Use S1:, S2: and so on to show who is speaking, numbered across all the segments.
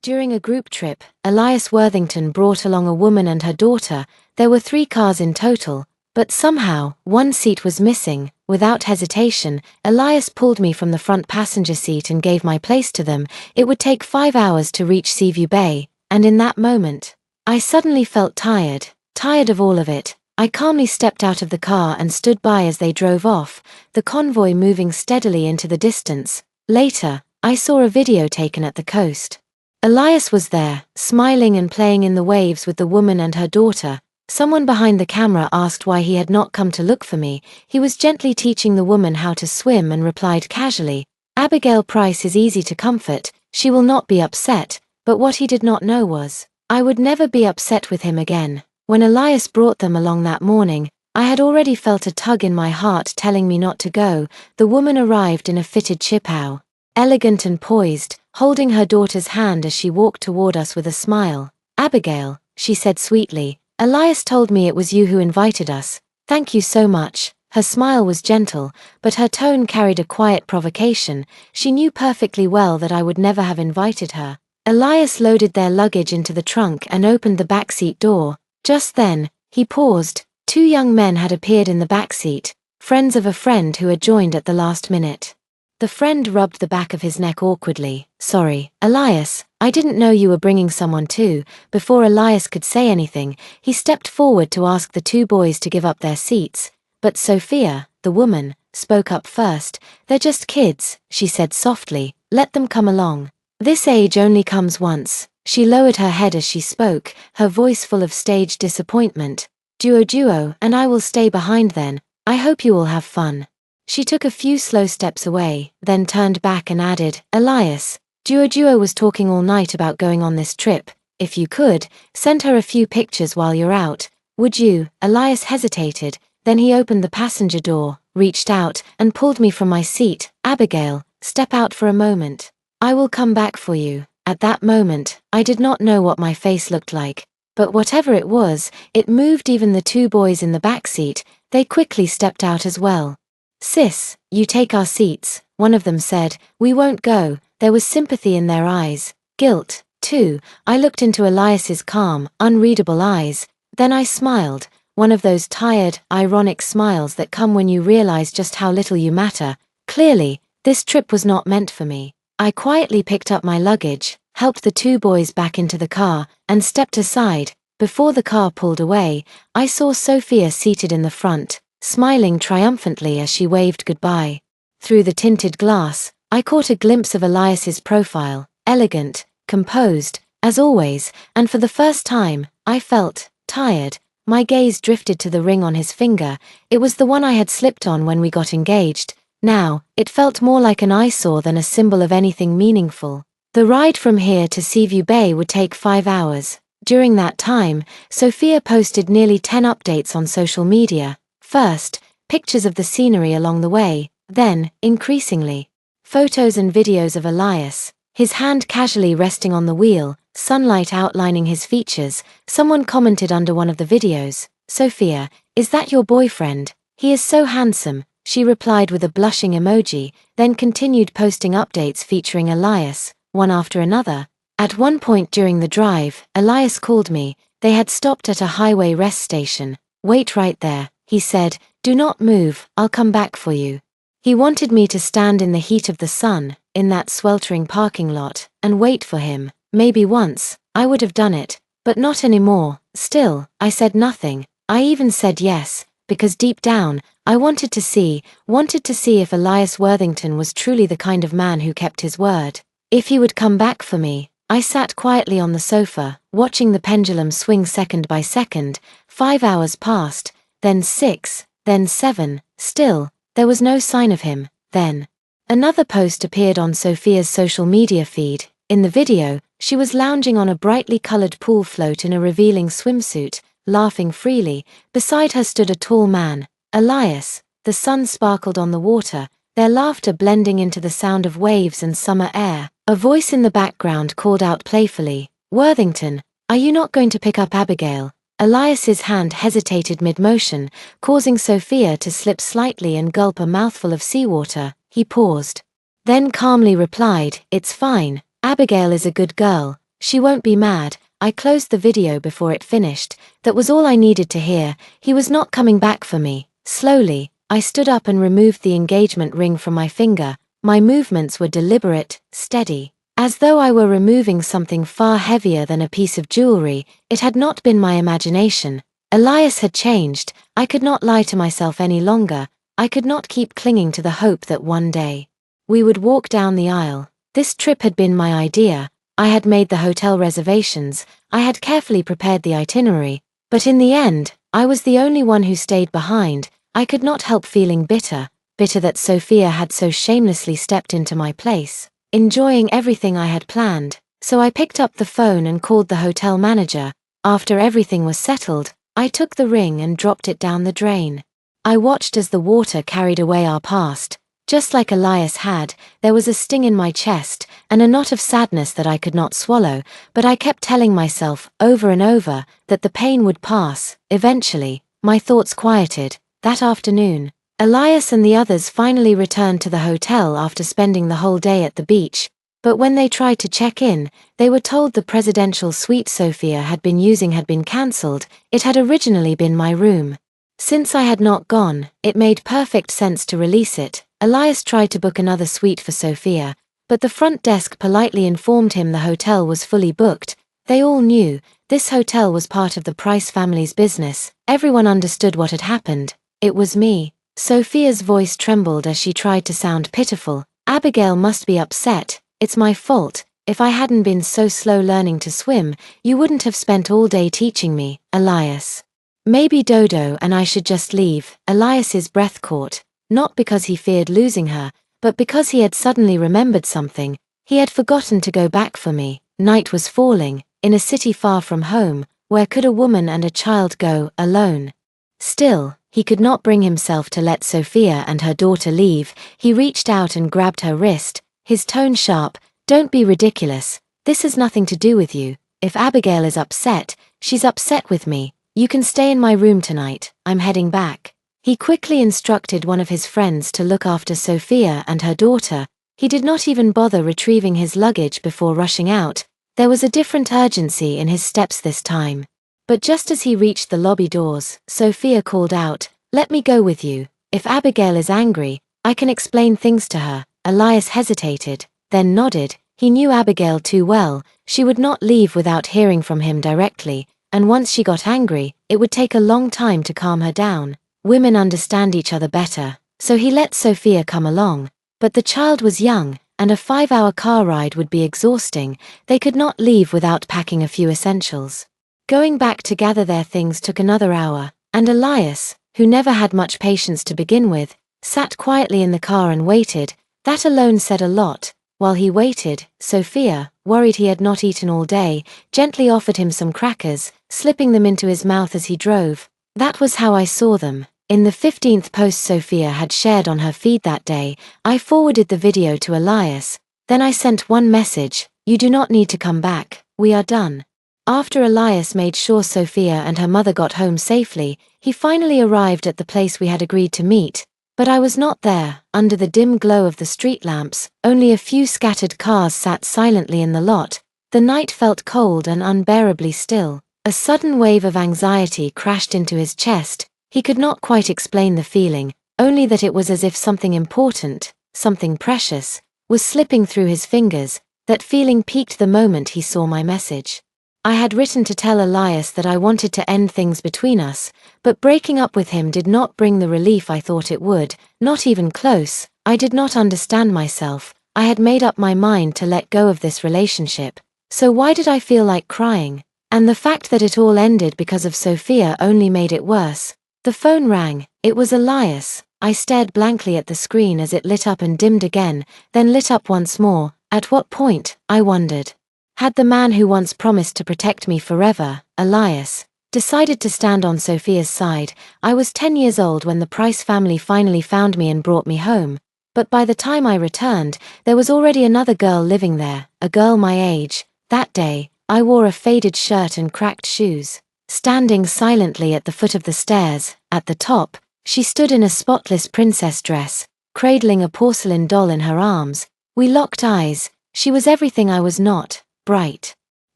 S1: During a group trip, Elias Worthington brought along a woman and her daughter. There were 3 cars in total, but somehow, one seat was missing. Without hesitation, Elias pulled me from the front passenger seat and gave my place to them. It would take 5 hours to reach Seaview Bay, and in that moment, I suddenly felt tired of all of it. I calmly stepped out of the car and stood by as they drove off, the convoy moving steadily into the distance. Later, I saw a video taken at the coast. Elias was there, smiling and playing in the waves with the woman and her daughter. Someone behind the camera asked why he had not come to look for me. He was gently teaching the woman how to swim and replied casually, "Abigail Price is easy to comfort, she will not be upset." But what he did not know was, I would never be upset with him again. When Elias brought them along that morning, I had already felt a tug in my heart telling me not to go. The woman arrived in a fitted chiphow, elegant and poised, holding her daughter's hand as she walked toward us with a smile. "Abigail," she said sweetly, "Elias told me it was you who invited us. Thank you so much." Her smile was gentle, but her tone carried a quiet provocation. She knew perfectly well that I would never have invited her. Elias loaded their luggage into the trunk and opened the backseat door. Just then, he paused. 2 young men had appeared in the backseat, friends of a friend who had joined at the last minute. The friend rubbed the back of his neck awkwardly. "Sorry, Elias, I didn't know you were bringing someone too." Before Elias could say anything, he stepped forward to ask the 2 boys to give up their seats. But Sophia, the woman, spoke up first. "They're just kids," she said softly. "Let them come along. This age only comes once." She lowered her head as she spoke, her voice full of stage disappointment. Duo, and I will stay behind then. I hope you all have fun." She took a few slow steps away, then turned back and added, "Elias, Duo was talking all night about going on this trip. If you could, send her a few pictures while you're out. Would you?" Elias hesitated, then he opened the passenger door, reached out, and pulled me from my seat. "Abigail, step out for a moment. I will come back for you." At that moment, I did not know what my face looked like, but whatever it was, it moved even the 2 boys in the back seat. They quickly stepped out as well. "Sis, you take our seats," one of them said. "We won't go." There was sympathy in their eyes, guilt, too. I looked into Elias's calm, unreadable eyes. Then I smiled, one of those tired, ironic smiles that come when you realize just how little you matter. Clearly, this trip was not meant for me. I quietly picked up my luggage, helped the 2 boys back into the car, and stepped aside. Before the car pulled away, I saw Sophia seated in the front, smiling triumphantly as she waved goodbye. Through the tinted glass, I caught a glimpse of Elias's profile, elegant, composed, as always, and for the first time, I felt tired. My gaze drifted to the ring on his finger. It was the one I had slipped on when we got engaged. Now, it felt more like an eyesore than a symbol of anything meaningful. The ride from here to Seaview Bay would take 5 hours. During that time, Sophia posted nearly 10 updates on social media. First, pictures of the scenery along the way, then, increasingly, photos and videos of Elias, his hand casually resting on the wheel, sunlight outlining his features. Someone commented under one of the videos, "Sophia, is that your boyfriend? He is so handsome." She replied with a blushing emoji, then continued posting updates featuring Elias, one after another. At one point during the drive, Elias called me. They had stopped at a highway rest station. "Wait right there," he said. "Do not move, I'll come back for you." He wanted me to stand in the heat of the sun, in that sweltering parking lot, and wait for him. Maybe once, I would have done it, but not anymore. Still, I said nothing. I even said yes, because deep down, I wanted to see if Elias Worthington was truly the kind of man who kept his word. If he would come back for me. I sat quietly on the sofa, watching the pendulum swing second by second. 5 hours passed, then 6, then 7. Still, there was no sign of him. Then, another post appeared on Sophia's social media feed. In the video, she was lounging on a brightly colored pool float in a revealing swimsuit, laughing freely. Beside her stood a tall man, Elias. The sun sparkled on the water, their laughter blending into the sound of waves and summer air. A voice in the background called out playfully, "Worthington, are you not going to pick up Abigail?" Elias's hand hesitated mid-motion, causing Sophia to slip slightly and gulp a mouthful of seawater. He paused, then calmly replied, "It's fine. Abigail is a good girl. She won't be mad. I closed the video before it finished. That was all I needed to hear. He was not coming back for me. Slowly, I stood up and removed the engagement ring from my finger. My movements were deliberate, steady, as though I were removing something far heavier than a piece of jewelry. It had not been my imagination. Elias had changed. I could not lie to myself any longer. I could not keep clinging to the hope that one day we would walk down the aisle. This trip had been my idea. I had made the hotel reservations. I had carefully prepared the itinerary. But in the end, I was the only one who stayed behind. I could not help feeling bitter that Sophia had so shamelessly stepped into my place, enjoying everything I had planned. So I picked up the phone and called the hotel manager. After everything was settled, I took the ring and dropped it down the drain. I watched as the water carried away our past. Just like Elias had, there was a sting in my chest, and a knot of sadness that I could not swallow, but I kept telling myself, over and over, that the pain would pass. Eventually, my thoughts quieted. That afternoon, Elias and the others finally returned to the hotel after spending the whole day at the beach, but when they tried to check in, they were told the presidential suite Sophia had been using had been cancelled. It had originally been my room. Since I had not gone, it made perfect sense to release it. Elias tried to book another suite for Sophia, but the front desk politely informed him the hotel was fully booked. They all knew, this hotel was part of the Price family's business. Everyone understood what had happened. It was me. Sophia's voice trembled as she tried to sound pitiful. Abigail must be upset. It's my fault. If I hadn't been so slow learning to swim, you wouldn't have spent all day teaching me, Elias. Maybe Dodo and I should just leave. Elias's breath caught, not because he feared losing her, but because he had suddenly remembered something. He had forgotten to go back for me. Night was falling, in a city far from home. Where could a woman and a child go, alone? Still, he could not bring himself to let Sophia and her daughter leave. He reached out and grabbed her wrist, his tone sharp. Don't be ridiculous. This has nothing to do with you. If Abigail is upset, she's upset with me. You can stay in my room tonight. I'm heading back. He quickly instructed one of his friends to look after Sophia and her daughter. He did not even bother retrieving his luggage before rushing out. There was a different urgency in his steps this time. But just as he reached the lobby doors, Sophia called out, "Let me go with you. If Abigail is angry, I can explain things to her." Elias hesitated, then nodded. He knew Abigail too well. She would not leave without hearing from him directly, and once she got angry, it would take a long time to calm her down. Women understand each other better, so he let Sophia come along. But the child was young, and a 5-hour car ride would be exhausting. They could not leave without packing a few essentials. Going back to gather their things took another hour, and Elias, who never had much patience to begin with, sat quietly in the car and waited. That alone said a lot. While he waited, Sophia, worried he had not eaten all day, gently offered him some crackers, slipping them into his mouth as he drove. That was how I saw them. In the 15th post Sophia had shared on her feed that day, I forwarded the video to Elias. Then I sent one message: "You do not need to come back. We are done." After Elias made sure Sophia and her mother got home safely, he finally arrived at the place we had agreed to meet. But I was not there. Under the dim glow of the street lamps, only a few scattered cars sat silently in the lot. The night felt cold and unbearably still. A sudden wave of anxiety crashed into his chest. He could not quite explain the feeling, only that it was as if something important, something precious, was slipping through his fingers. That feeling peaked the moment he saw my message. I had written to tell Elias that I wanted to end things between us, but breaking up with him did not bring the relief I thought it would, not even close. I did not understand myself. I had made up my mind to let go of this relationship. So why did I feel like crying? And the fact that it all ended because of Sophia only made it worse. The phone rang. It was Elias. I stared blankly at the screen as it lit up and dimmed again, then lit up once more. At what point, I wondered, had the man who once promised to protect me forever, Elias, decided to stand on Sophia's side? I was 10 years old when the Price family finally found me and brought me home. But by the time I returned, there was already another girl living there, a girl my age. That day, I wore a faded shirt and cracked shoes. Standing silently at the foot of the stairs, at the top, she stood in a spotless princess dress, cradling a porcelain doll in her arms. We locked eyes. She was everything I was not: bright,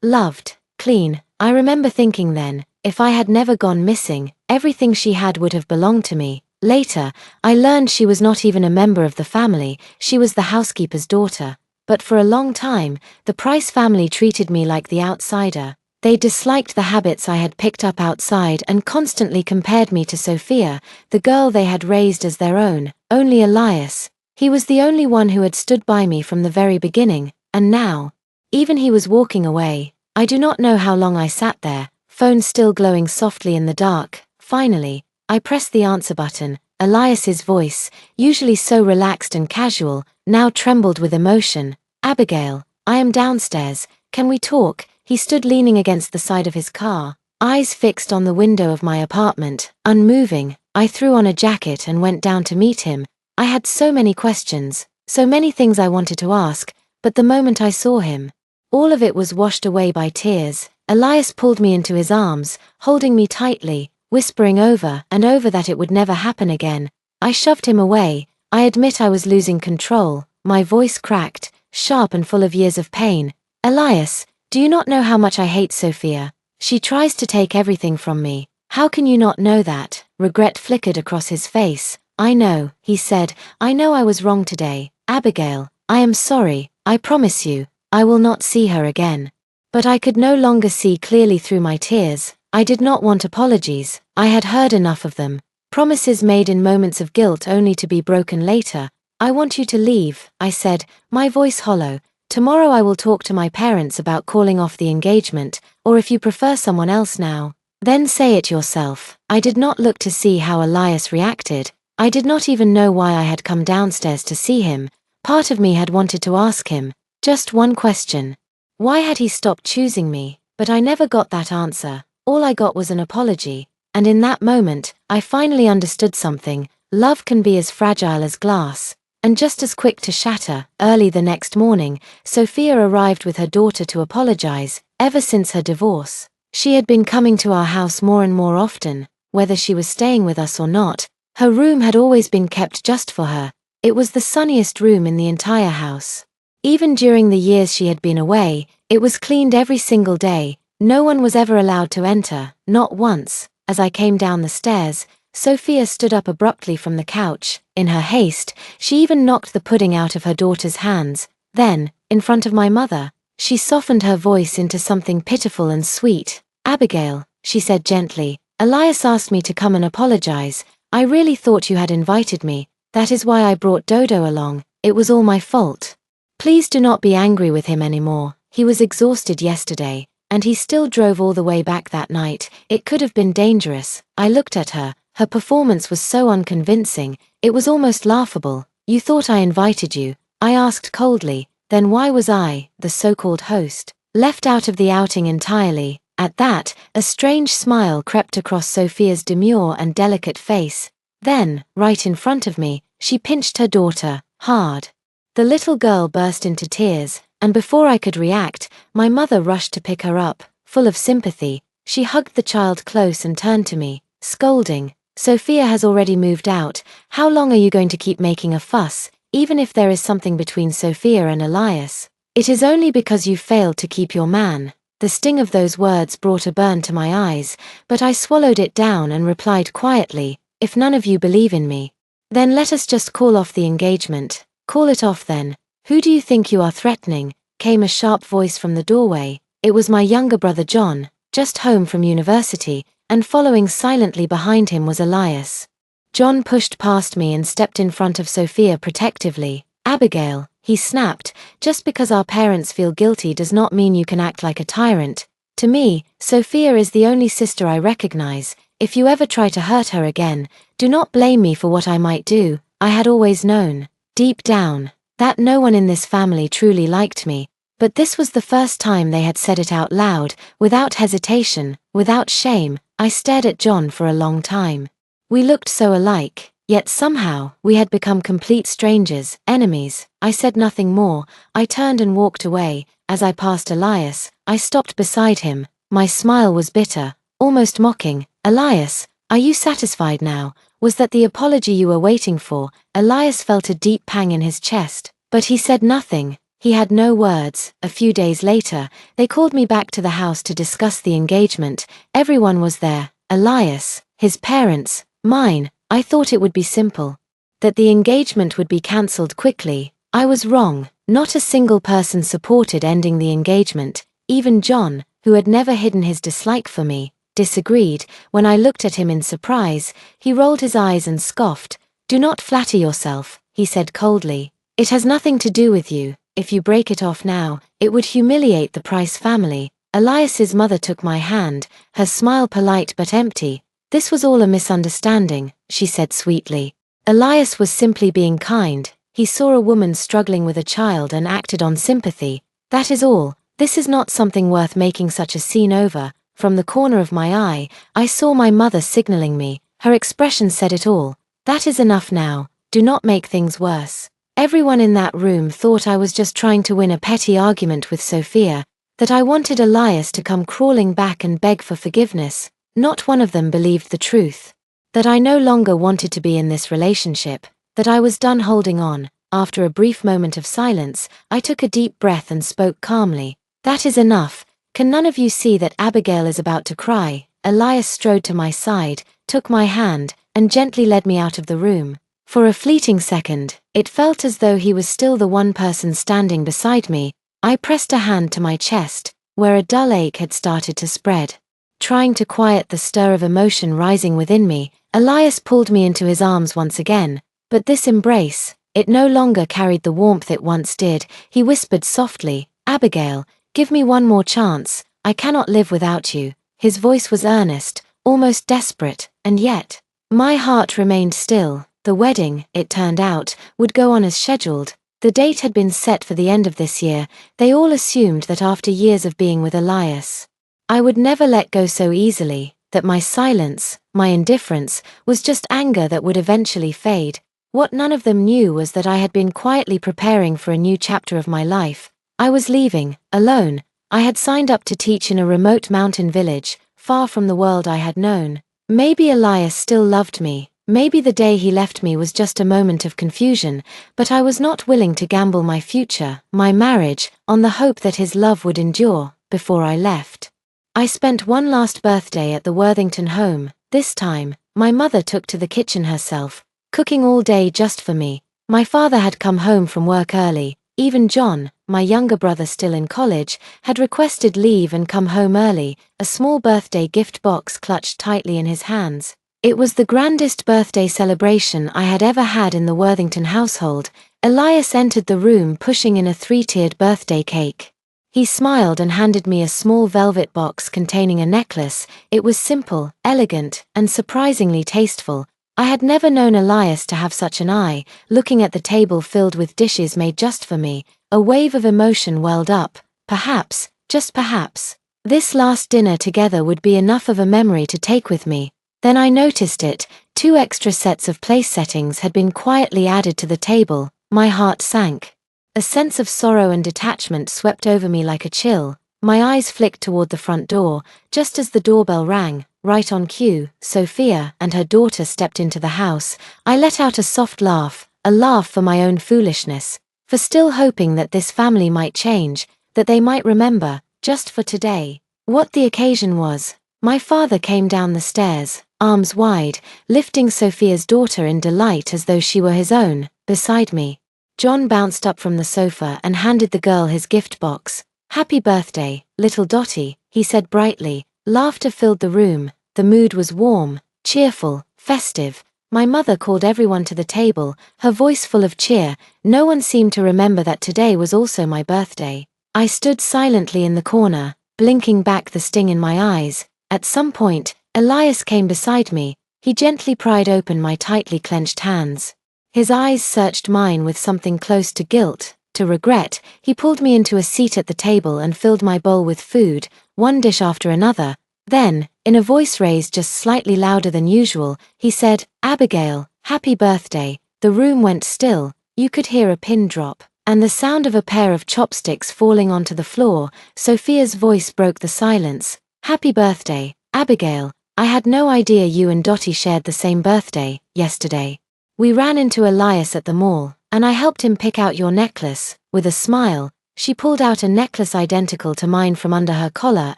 S1: loved, clean. I remember thinking then, if I had never gone missing, everything she had would have belonged to me. Later, I learned she was not even a member of the family, she was the housekeeper's daughter. But for a long time, the Price family treated me like the outsider. They disliked the habits I had picked up outside and constantly compared me to Sophia, the girl they had raised as their own. Only Elias. He was the only one who had stood by me from the very beginning, and now, even he was walking away. I do not know how long I sat there, phone still glowing softly in the dark. Finally, I pressed the answer button. Elias's voice, usually so relaxed and casual, now trembled with emotion. Abigail, I am downstairs, can we talk? He stood leaning against the side of his car, eyes fixed on the window of my apartment, unmoving. I threw on a jacket and went down to meet him. I had so many questions, so many things I wanted to ask, but the moment I saw him, all of it was washed away by tears. Elias pulled me into his arms, holding me tightly, whispering over and over that it would never happen again. I shoved him away. I admit I was losing control. My voice cracked, sharp and full of years of pain. Elias, do you not know how much I hate Sophia? She tries to take everything from me. How can you not know that? Regret flickered across his face. I know, he said, I know I was wrong today. Abigail, I am sorry, I promise you, I will not see her again. But I could no longer see clearly through my tears. I did not want apologies, I had heard enough of them. Promises made in moments of guilt only to be broken later. I want you to leave, I said, my voice hollow. Tomorrow I will talk to my parents about calling off the engagement, or if you prefer someone else now, then say it yourself. I did not look to see how Elias reacted. I did not even know why I had come downstairs to see him. Part of me had wanted to ask him just one question. Why had he stopped choosing me? But I never got that answer. All I got was an apology. And in that moment, I finally understood something. Love can be as fragile as glass, and just as quick to shatter. Early the next morning, Sophia arrived with her daughter to apologize. Ever since her divorce, she had been coming to our house more and more often, whether she was staying with us or not. Her room had always been kept just for her. It was the sunniest room in the entire house. Even during the years she had been away, it was cleaned every single day. No one was ever allowed to enter, not once. As I came down the stairs, Sophia stood up abruptly from the couch. In her haste, she even knocked the pudding out of her daughter's hands. Then, in front of my mother, she softened her voice into something pitiful and sweet. Abigail, she said gently, Elias asked me to come and apologize. I really thought you had invited me. That is why I brought Dodo along. It was all my fault. Please do not be angry with him anymore. He was exhausted yesterday, and he still drove all the way back that night. It could have been dangerous. I looked at her. Her performance was so unconvincing. It was almost laughable. You thought I invited you? I asked coldly. Then why was I, the so-called host, left out of the outing entirely? At that, a strange smile crept across Sophia's demure and delicate face. Then, right in front of me, she pinched her daughter, hard. The little girl burst into tears, and before I could react, my mother rushed to pick her up. Full of sympathy, she hugged the child close and turned to me, scolding. Sophia has already moved out. How long are you going to keep making a fuss, even if there is something between Sophia and Elias? It is only because you failed to keep your man. The sting of those words brought a burn to my eyes, but I swallowed it down and replied quietly, if none of you believe in me, then let us just call off the engagement. Call it off then. Who do you think you are threatening? Came a sharp voice from the doorway. It was my younger brother John, just home from university, and following silently behind him was Elias. John pushed past me and stepped in front of Sophia protectively. Abigail, he snapped, just because our parents feel guilty does not mean you can act like a tyrant. To me, Sophia is the only sister I recognize. If you ever try to hurt her again, do not blame me for what I might do. I had always known, deep down, that no one in this family truly liked me. But this was the first time they had said it out loud, without hesitation, without shame. I stared at John for a long time. We looked so alike, yet somehow we had become complete strangers, enemies. I said nothing more. I turned and walked away. As I passed Elias, I stopped beside him. My smile was bitter, almost mocking. Elias, are you satisfied now? Was that the apology you were waiting for? Elias felt a deep pang in his chest, but he said nothing. He had no words. A few days later, they called me back to the house to discuss the engagement. Everyone was there. Elias, his parents, mine. I thought it would be simple. That the engagement would be cancelled quickly. I was wrong. Not a single person supported ending the engagement. Even John, who had never hidden his dislike for me, disagreed. When I looked at him in surprise, he rolled his eyes and scoffed. "Do not flatter yourself," he said coldly. "It has nothing to do with you. If you break it off now, it would humiliate the Price family." Elias's mother took my hand, her smile polite but empty. "This was all a misunderstanding," she said sweetly. "Elias was simply being kind. He saw a woman struggling with a child and acted on sympathy. That is all. This is not something worth making such a scene over." From the corner of my eye, I saw my mother signaling me. Her expression said it all. "That is enough now. Do not make things worse." Everyone in that room thought I was just trying to win a petty argument with Sophia, that I wanted Elias to come crawling back and beg for forgiveness. Not one of them believed the truth. That I no longer wanted to be in this relationship, that I was done holding on. After a brief moment of silence, I took a deep breath and spoke calmly. "That is enough. Can none of you see that Abigail is about to cry?" Elias strode to my side, took my hand, and gently led me out of the room. For a fleeting second, it felt as though he was still the one person standing beside me. I pressed a hand to my chest, where a dull ache had started to spread. Trying to quiet the stir of emotion rising within me, Elias pulled me into his arms once again. But this embrace, it no longer carried the warmth it once did. He whispered softly, "Abigail, give me one more chance. I cannot live without you." His voice was earnest, almost desperate, and yet, my heart remained still. The wedding, it turned out, would go on as scheduled. The date had been set for the end of this year. They all assumed that after years of being with Elias, I would never let go so easily, that my silence, my indifference, was just anger that would eventually fade. What none of them knew was that I had been quietly preparing for a new chapter of my life. I was leaving, alone. I had signed up to teach in a remote mountain village, far from the world I had known. Maybe Elias still loved me. Maybe the day he left me was just a moment of confusion, but I was not willing to gamble my future, my marriage, on the hope that his love would endure. Before I left, I spent one last birthday at the Worthington home. This time, my mother took to the kitchen herself, cooking all day just for me. My father had come home from work early. Even John, my younger brother still in college, had requested leave and come home early, a small birthday gift box clutched tightly in his hands. It was the grandest birthday celebration I had ever had in the Worthington household. Elias entered the room pushing in a 3-tiered birthday cake. He smiled and handed me a small velvet box containing a necklace. It was simple, elegant, and surprisingly tasteful. I had never known Elias to have such an eye. Looking at the table filled with dishes made just for me, a wave of emotion welled up. Perhaps, just perhaps, this last dinner together would be enough of a memory to take with me. Then I noticed it. 2 extra sets of place settings had been quietly added to the table. My heart sank. A sense of sorrow and detachment swept over me like a chill. My eyes flicked toward the front door, just as the doorbell rang. Right on cue, Sophia and her daughter stepped into the house. I let out a soft laugh, a laugh for my own foolishness, for still hoping that this family might change, that they might remember, just for today, what the occasion was. My father came down the stairs, arms wide, lifting Sophia's daughter in delight as though she were his own. Beside me, John bounced up from the sofa and handed the girl his gift box. "Happy birthday, little Dottie," he said brightly. Laughter filled the room. The mood was warm, cheerful, festive. My mother called everyone to the table, her voice full of cheer. No one seemed to remember that today was also my birthday. I stood silently in the corner, blinking back the sting in my eyes. At some point, Elias came beside me. He gently pried open my tightly clenched hands. His eyes searched mine with something close to guilt, to regret. He pulled me into a seat at the table and filled my bowl with food, one dish after another. Then, in a voice raised just slightly louder than usual, he said, "Abigail, happy birthday." The room went still. You could hear a pin drop, and the sound of a pair of chopsticks falling onto the floor. Sophia's voice broke the silence. "Happy birthday, Abigail. I had no idea you and Dottie shared the same birthday, yesterday. We ran into Elias at the mall, and I helped him pick out your necklace." With a smile, She pulled out a necklace identical to mine from under her collar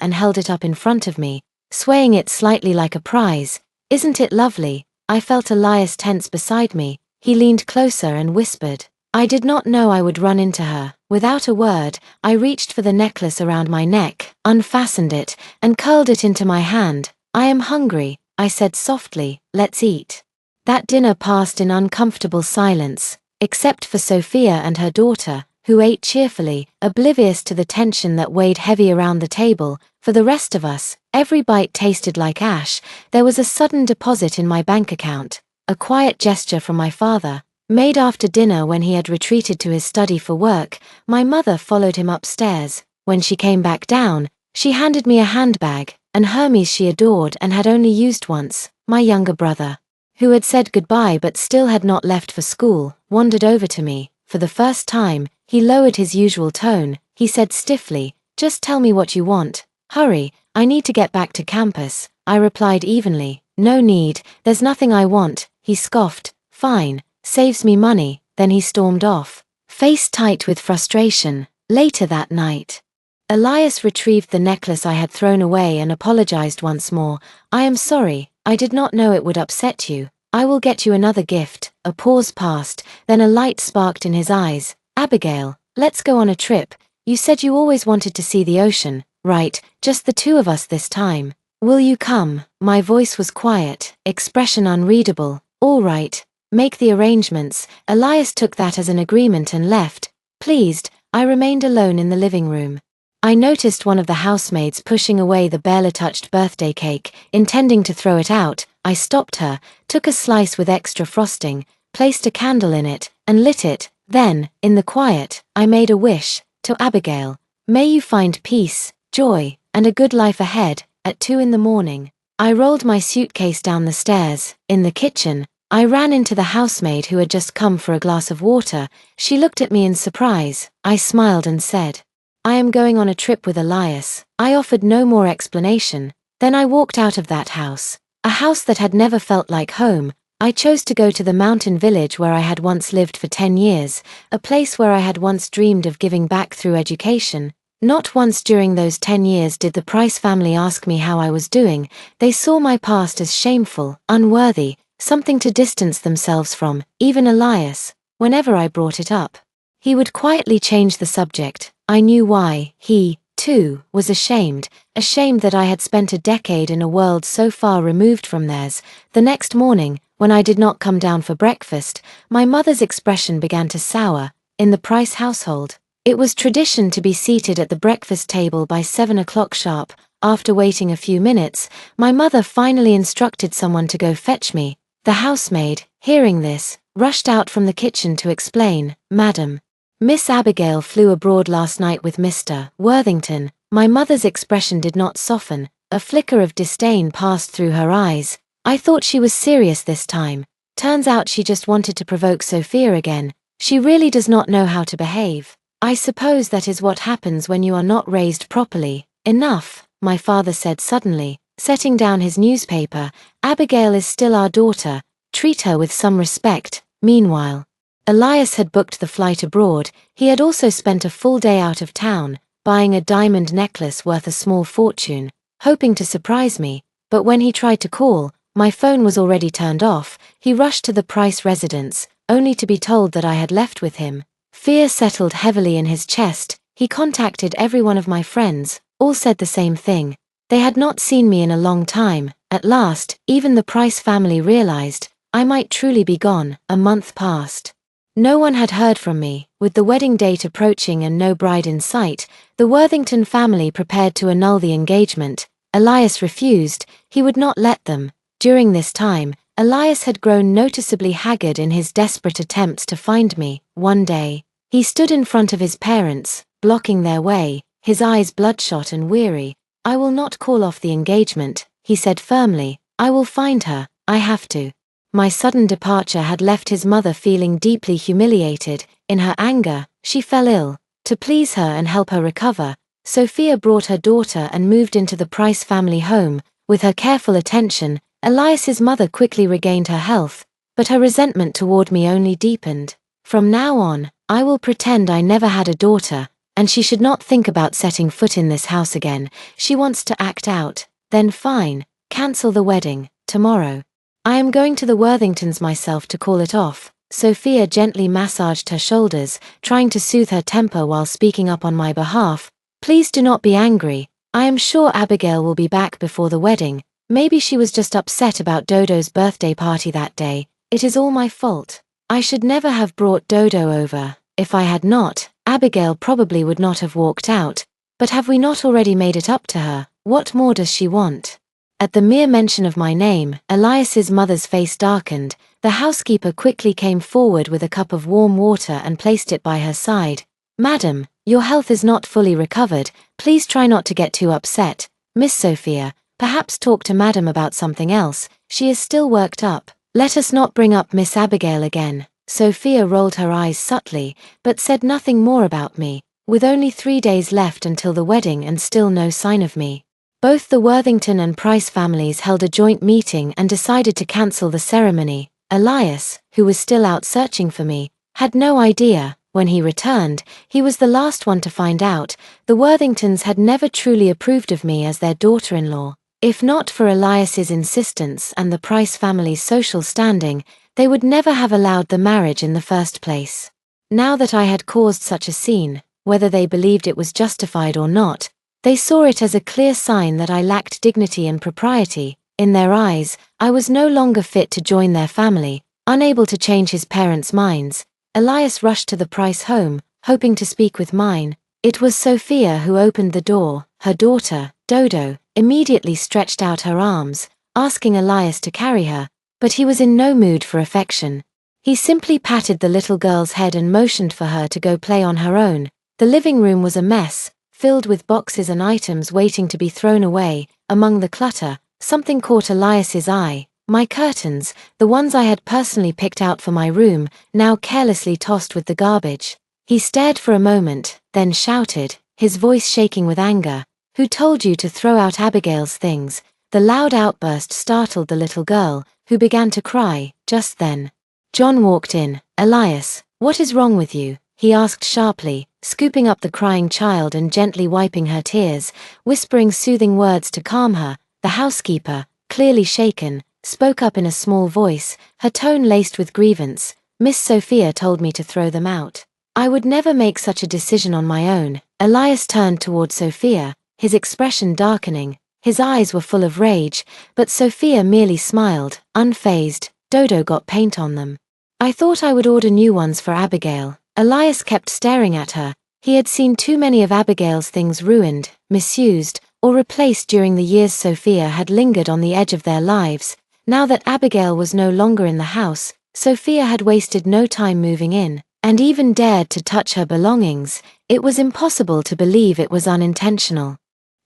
S1: and held it up in front of me, swaying it slightly like a prize. "Isn't it lovely?" I felt Elias tense beside me. He leaned closer and whispered. I did not know I would run into her. Without a word, I reached for the necklace around my neck, unfastened it, and curled it into my hand. "I am hungry," I said softly. "Let's eat." That dinner passed in uncomfortable silence, except for Sophia and her daughter, who ate cheerfully, oblivious to the tension that weighed heavy around the table. For the rest of us, every bite tasted like ash. There was a sudden deposit in my bank account, a quiet gesture from my father, made after dinner when he had retreated to his study for work. My mother followed him upstairs. When she came back down, she handed me a handbag, an Hermes she adored and had only used once. My younger brother, who had said goodbye but still had not left for school, wandered over to me. For the first time, he lowered his usual tone. He said stiffly, "Just tell me what you want. Hurry, I need to get back to campus." I replied evenly, "No need, there's nothing I want." He scoffed, "Fine, saves me money." Then he stormed off, face tight with frustration. Later that night, Elias retrieved the necklace I had thrown away and apologized once more. "I am sorry, I did not know it would upset you. I will get you another gift." A pause passed, then a light sparked in his eyes. "Abigail, let's go on a trip. You said you always wanted to see the ocean, right? Just the two of us this time. Will you come?" My voice was quiet, expression unreadable. "All right, make the arrangements." Elias took that as an agreement and left. Pleased, I remained alone in the living room. I noticed one of the housemaids pushing away the barely touched birthday cake, intending to throw it out. I stopped her, took a slice with extra frosting, placed a candle in it, and lit it. Then, in the quiet, I made a wish. To Abigail, "May you find peace, joy, and a good life ahead." At 2 in the morning, I rolled my suitcase down the stairs. In the kitchen, I ran into the housemaid who had just come for a glass of water. She looked at me in surprise. I smiled and said, "I am going on a trip with Elias." I offered no more explanation. Then I walked out of that house, a house that had never felt like home. I chose to go to the mountain village where I had once lived for 10 years, a place where I had once dreamed of giving back through education. Not once during those 10 years did the Price family ask me how I was doing. They saw my past as shameful, unworthy, something to distance themselves from. Even Elias, whenever I brought it up, he would quietly change the subject. I knew why. He, too, was ashamed that I had spent a decade in a world so far removed from theirs. The next morning, when I did not come down for breakfast, my mother's expression began to sour. In the Price household, it was tradition to be seated at the breakfast table by 7 o'clock sharp. After waiting a few minutes, my mother finally instructed someone to go fetch me. The housemaid, hearing this, rushed out from the kitchen to explain, "Madam, Miss Abigail flew abroad last night with Mr. Worthington." My mother's expression did not soften. A flicker of disdain passed through her eyes. I thought she was serious this time. Turns out she just wanted to provoke Sophia again. She really does not know how to behave. I suppose that is what happens when you are not raised properly. "Enough," my father said suddenly, setting down his newspaper. "Abigail is still our daughter. Treat her with some respect." Meanwhile, Elias had booked the flight abroad. He had also spent a full day out of town, buying a diamond necklace worth a small fortune, hoping to surprise me. But when he tried to call, my phone was already turned off. He rushed to the Price residence, only to be told that I had left with him. Fear settled heavily in his chest. He contacted every one of my friends. All said the same thing. They had not seen me in a long time. At last, even the Price family realized I might truly be gone. A month passed. No one had heard from me. With the wedding date approaching and no bride in sight, the Worthington family prepared to annul the engagement. Elias refused. He would not let them. During this time, Elias had grown noticeably haggard in his desperate attempts to find me. One day, he stood in front of his parents, blocking their way, his eyes bloodshot and weary. "I will not call off the engagement," he said firmly. "I will find her. I have to." My sudden departure had left his mother feeling deeply humiliated. In her anger, she fell ill. To please her and help her recover, Sophia brought her daughter and moved into the Price family home. With her careful attention, Elias's mother quickly regained her health, but her resentment toward me only deepened. "From now on, I will pretend I never had a daughter," and she should not think about setting foot in this house again. She wants to act out. Then fine, cancel the wedding, tomorrow. I am going to the Worthingtons myself to call it off. Sophia gently massaged her shoulders, trying to soothe her temper while speaking up on my behalf. Please do not be angry. I am sure Abigail will be back before the wedding. Maybe she was just upset about Dodo's birthday party that day. It is all my fault. I should never have brought Dodo over. If I had not, Abigail probably would not have walked out. But have we not already made it up to her? What more does she want? At the mere mention of my name, Elias's mother's face darkened. The housekeeper quickly came forward with a cup of warm water and placed it by her side. Madam, your health is not fully recovered. Please try not to get too upset. Miss Sophia, perhaps talk to Madam about something else. She is still worked up. Let us not bring up Miss Abigail again. Sophia rolled her eyes subtly, but said nothing more about me. With only 3 days left until the wedding and still no sign of me. Both the Worthington and Price families held a joint meeting and decided to cancel the ceremony. Elias, who was still out searching for me, had no idea. When he returned, he was the last one to find out. The Worthingtons had never truly approved of me as their daughter-in-law. If not for Elias's insistence and the Price family's social standing, they would never have allowed the marriage in the first place. Now that I had caused such a scene, whether they believed it was justified or not, they saw it as a clear sign that I lacked dignity and propriety. In their eyes, I was no longer fit to join their family, unable to change his parents' minds. Elias rushed to the Price home, hoping to speak with mine. It was Sophia who opened the door. Her daughter, Dodo, immediately stretched out her arms, asking Elias to carry her, but he was in no mood for affection. He simply patted the little girl's head and motioned for her to go play on her own. The living room was a mess, filled with boxes and items waiting to be thrown away. Among the clutter, something caught Elias's eye. My curtains, the ones I had personally picked out for my room, now carelessly tossed with the garbage. He stared for a moment, then shouted, his voice shaking with anger. Who told you to throw out Abigail's things? The loud outburst startled the little girl, who began to cry. Just then, John walked in. Elias, what is wrong with you? He asked sharply, scooping up the crying child and gently wiping her tears, whispering soothing words to calm her. The housekeeper, clearly shaken, spoke up in a small voice, her tone laced with grievance. Miss Sophia told me to throw them out. I would never make such a decision on my own. Elias turned toward Sophia, his expression darkening. His eyes were full of rage, but Sophia merely smiled, unfazed. Dodo got paint on them. I thought I would order new ones for Abigail. Elias kept staring at her. He had seen too many of Abigail's things ruined, misused, or replaced during the years Sophia had lingered on the edge of their lives. Now that Abigail was no longer in the house, Sophia had wasted no time moving in, and even dared to touch her belongings. It was impossible to believe it was unintentional.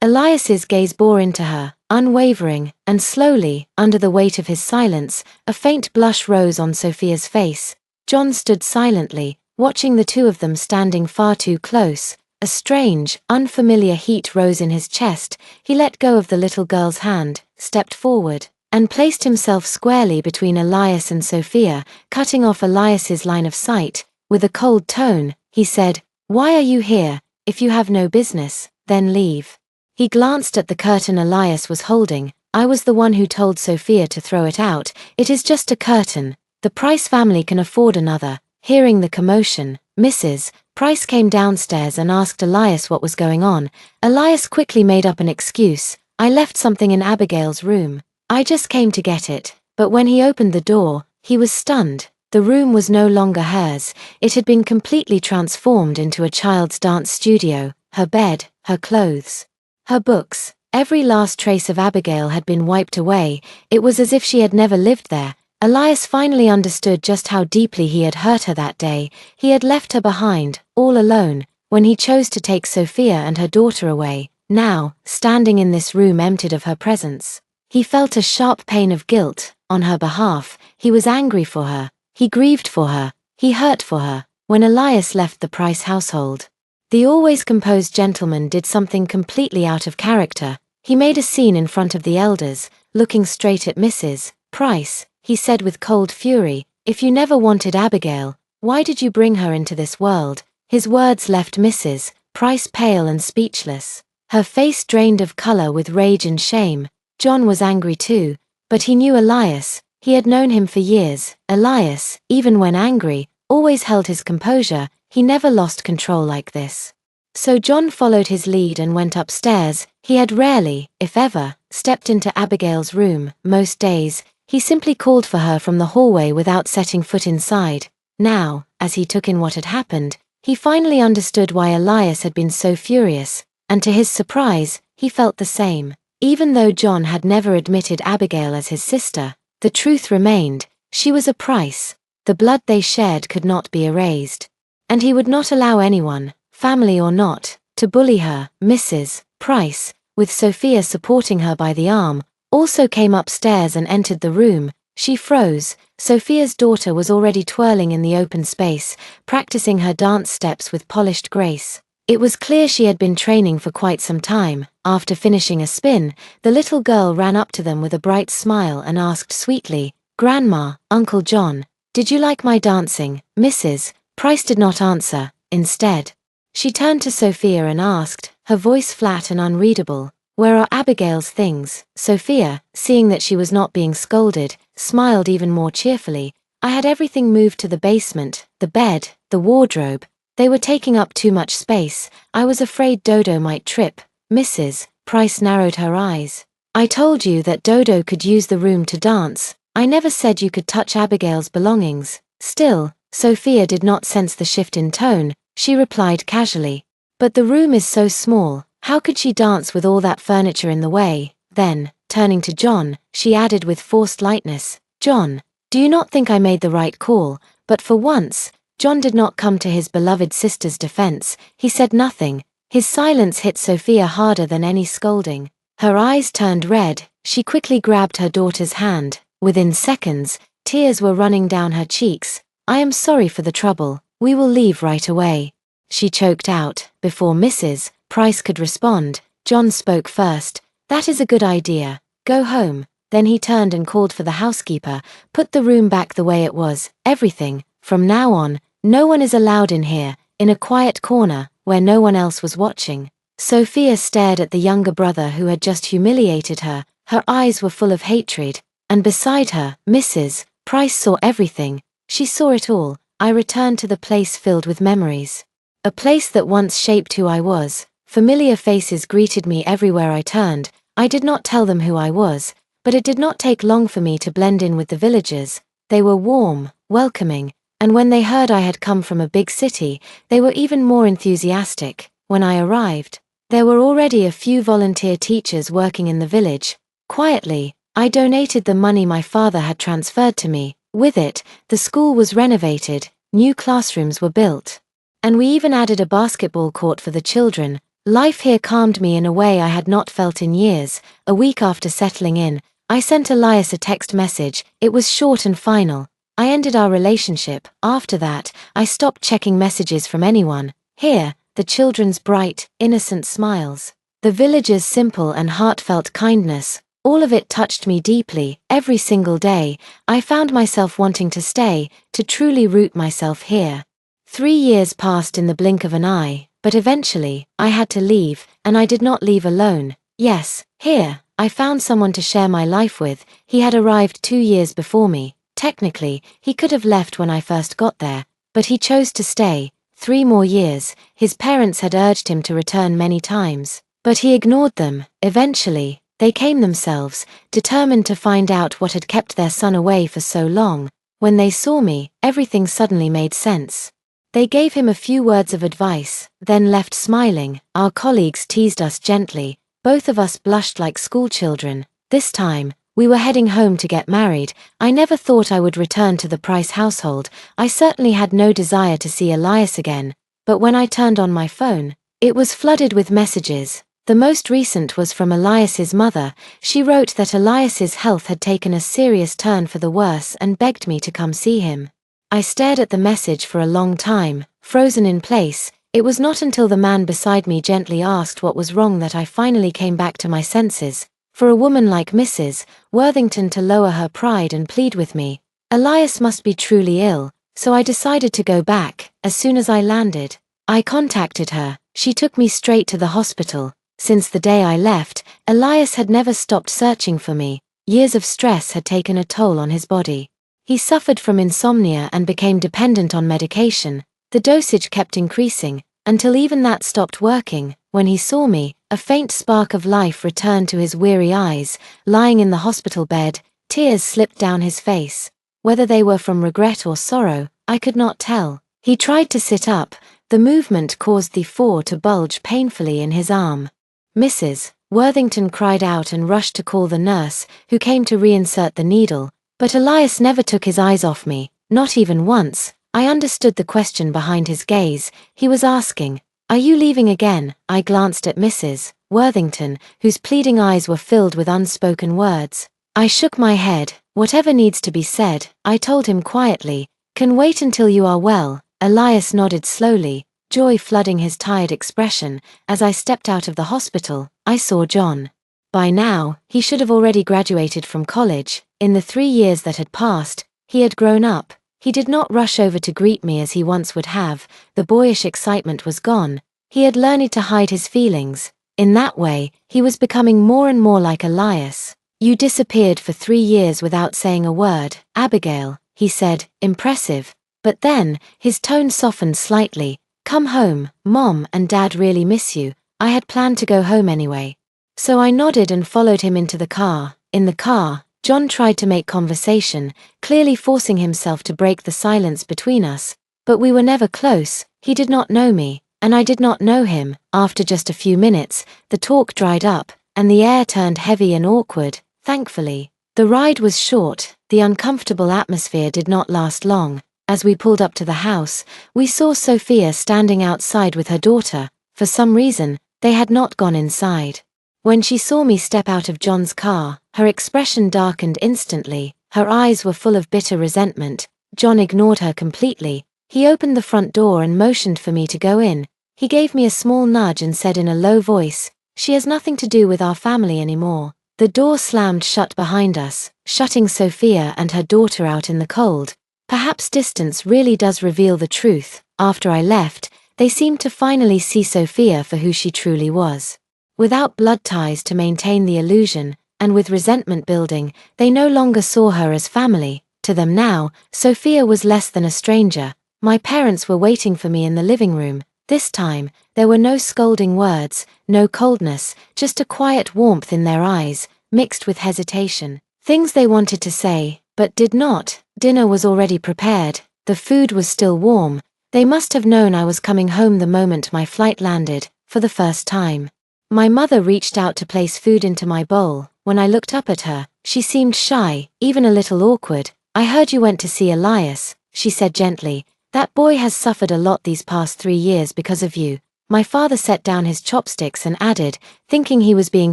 S1: Elias's gaze bore into her, unwavering, and slowly, under the weight of his silence, a faint blush rose on Sophia's face. John stood silently, watching the two of them standing far too close. A strange, unfamiliar heat rose in his chest. He let go of the little girl's hand, stepped forward, and placed himself squarely between Elias and Sophia, cutting off Elias's line of sight. With a cold tone, he said, "Why are you here? If you have no business, then leave." He glanced at the curtain Elias was holding. I was the one who told Sophia to throw it out. It is just a curtain. The Price family can afford another. Hearing the commotion, Mrs. Price came downstairs and asked Elias what was going on. Elias quickly made up an excuse. I left something in Abigail's room. I just came to get it. But when he opened the door, he was stunned. The room was no longer hers. It had been completely transformed into a child's dance studio. Her bed, her clothes, her books, every last trace of Abigail had been wiped away. It was as if she had never lived there. Elias finally understood just how deeply he had hurt her that day. He had left her behind, all alone, when he chose to take Sophia and her daughter away. Now, standing in this room emptied of her presence, he felt a sharp pain of guilt. On her behalf, he was angry for her. He grieved for her. He hurt for her. When Elias left the Price household, the always composed gentleman did something completely out of character. He made a scene in front of the elders, looking straight at Mrs. Price. He said with cold fury, "If you never wanted Abigail, why did you bring her into this world?" His words left Mrs. Price pale and speechless, her face drained of color with rage and shame. John was angry too, but he knew Elias. He had known him for years. Elias, even when angry, always held his composure. He never lost control like this. So John followed his lead and went upstairs. He had rarely, if ever, stepped into Abigail's room. Most days, he simply called for her from the hallway without setting foot inside. Now, as he took in what had happened, he finally understood why Elias had been so furious, and to his surprise, he felt the same. Even though John had never admitted Abigail as his sister, the truth remained: she was a Price. The blood they shared could not be erased. And he would not allow anyone, family or not, to bully her. Mrs. Price, with Sophia supporting her by the arm, also came upstairs and entered the room. She froze. Sophia's daughter was already twirling in the open space, practicing her dance steps with polished grace. It was clear she had been training for quite some time. After finishing a spin, the little girl ran up to them with a bright smile and asked sweetly, "Grandma, Uncle John, did you like my dancing?" Mrs. Price did not answer. Instead, she turned to Sophia and asked, her voice flat and unreadable, "Where are Abigail's things?" Sophia, seeing that she was not being scolded, smiled even more cheerfully. "I had everything moved to the basement, the bed, the wardrobe. They were taking up too much space. I was afraid Dodo might trip." Mrs. Price narrowed her eyes. "I told you that Dodo could use the room to dance. I never said you could touch Abigail's belongings." Still, Sophia did not sense the shift in tone. She replied casually, "But the room is so small. How could she dance with all that furniture in the way?" Then, turning to John, she added with forced lightness, "John, do you not think I made the right call?" But for once, John did not come to his beloved sister's defense. He said nothing. His silence hit Sophia harder than any scolding. Her eyes turned red. She quickly grabbed her daughter's hand. Within seconds, tears were running down her cheeks. "I am sorry for the trouble. We will leave right away," she choked out. Before Mrs. Price could respond, John spoke first. "That is a good idea. Go home." Then he turned and called for the housekeeper. "Put the room back the way it was. Everything. From now on, no one is allowed in here," in a quiet corner, where no one else was watching. Sophia stared at the younger brother who had just humiliated her. Her eyes were full of hatred. And beside her, Mrs. Price saw everything. She saw it all. I returned to the place filled with memories. A place that once shaped who I was. Familiar faces greeted me everywhere I turned. I did not tell them who I was, but it did not take long for me to blend in with the villagers. They were warm, welcoming, and when they heard I had come from a big city, they were even more enthusiastic. When I arrived, there were already a few volunteer teachers working in the village. Quietly, I donated the money my father had transferred to me. With it, the school was renovated, new classrooms were built, and we even added a basketball court for the children. Life here calmed me in a way I had not felt in years. A week after settling in, I sent Elias a text message. It was short and final. I ended our relationship. After that, I stopped checking messages from anyone. Here, the children's bright, innocent smiles, the villagers' simple and heartfelt kindness, all of it touched me deeply. Every single day, I found myself wanting to stay, to truly root myself here. 3 years passed in the blink of an eye, but eventually, I had to leave, and I did not leave alone. Yes, here, I found someone to share my life with. He had arrived 2 years before me. Technically, he could have left when I first got there, but he chose to stay. 3 more years. His parents had urged him to return many times, but he ignored them. Eventually, they came themselves, determined to find out what had kept their son away for so long. When they saw me, everything suddenly made sense. They gave him a few words of advice, then left smiling. Our colleagues teased us gently. Both of us blushed like schoolchildren. This time, we were heading home to get married. I never thought I would return to the Price household. I certainly had no desire to see Elias again. But when I turned on my phone, it was flooded with messages. The most recent was from Elias's mother. She wrote that Elias's health had taken a serious turn for the worse and begged me to come see him. I stared at the message for a long time, frozen in place. It was not until the man beside me gently asked what was wrong that I finally came back to my senses. For a woman like Mrs. Worthington to lower her pride and plead with me, Elias must be truly ill, so I decided to go back. As soon as I landed, I contacted her. She took me straight to the hospital. Since the day I left, Elias had never stopped searching for me. Years of stress had taken a toll on his body. He suffered from insomnia and became dependent on medication. The dosage kept increasing, until even that stopped working. When he saw me, a faint spark of life returned to his weary eyes. Lying in the hospital bed, tears slipped down his face. Whether they were from regret or sorrow, I could not tell. He tried to sit up. The movement caused the four to bulge painfully in his arm. Mrs. Worthington cried out and rushed to call the nurse, who came to reinsert the needle. But Elias never took his eyes off me, not even once. I understood the question behind his gaze. He was asking, "Are you leaving again?" I glanced at Mrs. Worthington, whose pleading eyes were filled with unspoken words. I shook my head. "Whatever needs to be said," I told him quietly, "can wait until you are well." Elias nodded slowly, joy flooding his tired expression. As I stepped out of the hospital, I saw John. By now, he should have already graduated from college. In the 3 years that had passed, he had grown up. He did not rush over to greet me as he once would have. The boyish excitement was gone. He had learned to hide his feelings. In that way, he was becoming more and more like Elias. "You disappeared for 3 years without saying a word, Abigail," he said, impressive. But then, his tone softened slightly. "Come home, Mom and Dad really miss you." I had planned to go home anyway. So I nodded and followed him into the car. In the car, John tried to make conversation, clearly forcing himself to break the silence between us. But we were never close. He did not know me, and I did not know him. After just a few minutes, the talk dried up, and the air turned heavy and awkward, thankfully. The ride was short. The uncomfortable atmosphere did not last long. As we pulled up to the house, we saw Sophia standing outside with her daughter. For some reason, they had not gone inside. When she saw me step out of John's car, her expression darkened instantly. Her eyes were full of bitter resentment. John ignored her completely. He opened the front door and motioned for me to go in. He gave me a small nudge and said in a low voice, "She has nothing to do with our family anymore." The door slammed shut behind us, shutting Sophia and her daughter out in the cold. Perhaps distance really does reveal the truth. After I left, they seemed to finally see Sophia for who she truly was. Without blood ties to maintain the illusion, and with resentment building, they no longer saw her as family. To them now, Sophia was less than a stranger. My parents were waiting for me in the living room. This time, there were no scolding words, no coldness, just a quiet warmth in their eyes, mixed with hesitation. Things they wanted to say, but did not. Dinner was already prepared. The food was still warm. They must have known I was coming home the moment my flight landed, for the first time. My mother reached out to place food into my bowl. When I looked up at her, she seemed shy, even a little awkward. "I heard you went to see Elias," she said gently. "That boy has suffered a lot these past 3 years because of you." My father set down his chopsticks and added, thinking he was being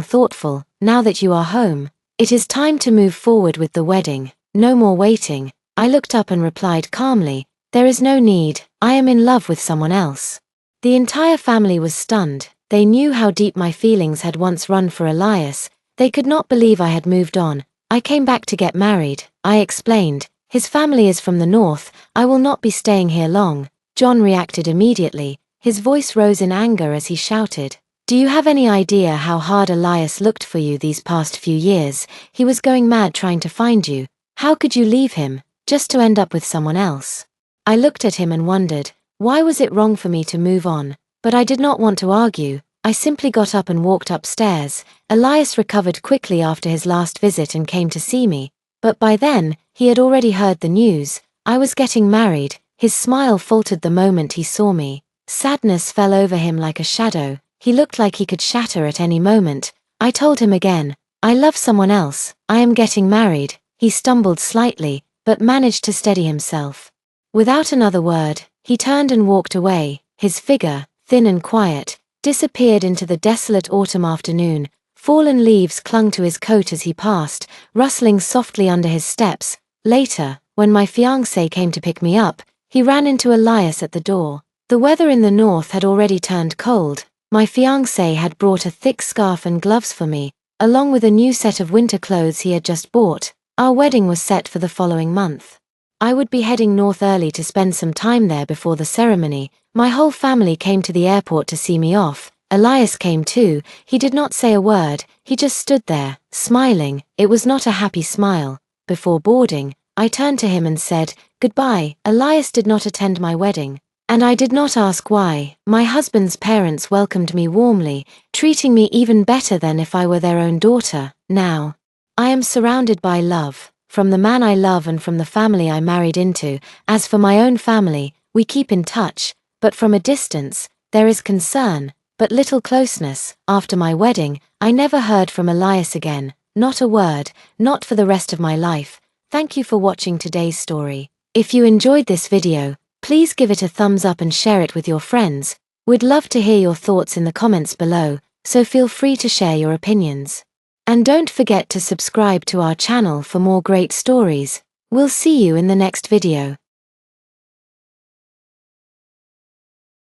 S1: thoughtful, "Now that you are home, it is time to move forward with the wedding. No more waiting." I looked up and replied calmly, "There is no need. I am in love with someone else." The entire family was stunned. They knew how deep my feelings had once run for Elias. They could not believe I had moved on. "I came back to get married," I explained. "His family is from the north. I will not be staying here long." John reacted immediately. His voice rose in anger as he shouted, "Do you have any idea how hard Elias looked for you these past few years? He was going mad trying to find you. How could you leave him, just to end up with someone else?" I looked at him and wondered, why was it wrong for me to move on? But I did not want to argue. I simply got up and walked upstairs. Elias recovered quickly after his last visit and came to see me. But by then, he had already heard the news. I was getting married. His smile faltered the moment he saw me. Sadness fell over him like a shadow. He looked like he could shatter at any moment. I told him again, "I love someone else. I am getting married." He stumbled slightly, but managed to steady himself. Without another word, he turned and walked away. His figure, thin and quiet, disappeared into the desolate autumn afternoon. Fallen leaves clung to his coat as he passed, rustling softly under his steps. Later, when my fiancé came to pick me up, he ran into Elias at the door. The weather in the north had already turned cold. My fiancé had brought a thick scarf and gloves for me, along with a new set of winter clothes he had just bought. Our wedding was set for the following month. I would be heading north early to spend some time there before the ceremony. My whole family came to the airport to see me off. Elias came too. He did not say a word, he just stood there, smiling. It was not a happy smile. Before boarding, I turned to him and said, "Goodbye." Elias did not attend my wedding, and I did not ask why. My husband's parents welcomed me warmly, treating me even better than if I were their own daughter. Now, I am surrounded by love, from the man I love and from the family I married into. As for my own family, we keep in touch, but from a distance. There is concern, but little closeness. After my wedding, I never heard from Elias again, not a word, not for the rest of my life. Thank you for watching today's story. If you enjoyed this video, please give it a thumbs up and share it with your friends. We'd love to hear your thoughts in the comments below, so feel free to share your opinions. And don't forget to subscribe to our channel for more great stories. We'll see you in the next video.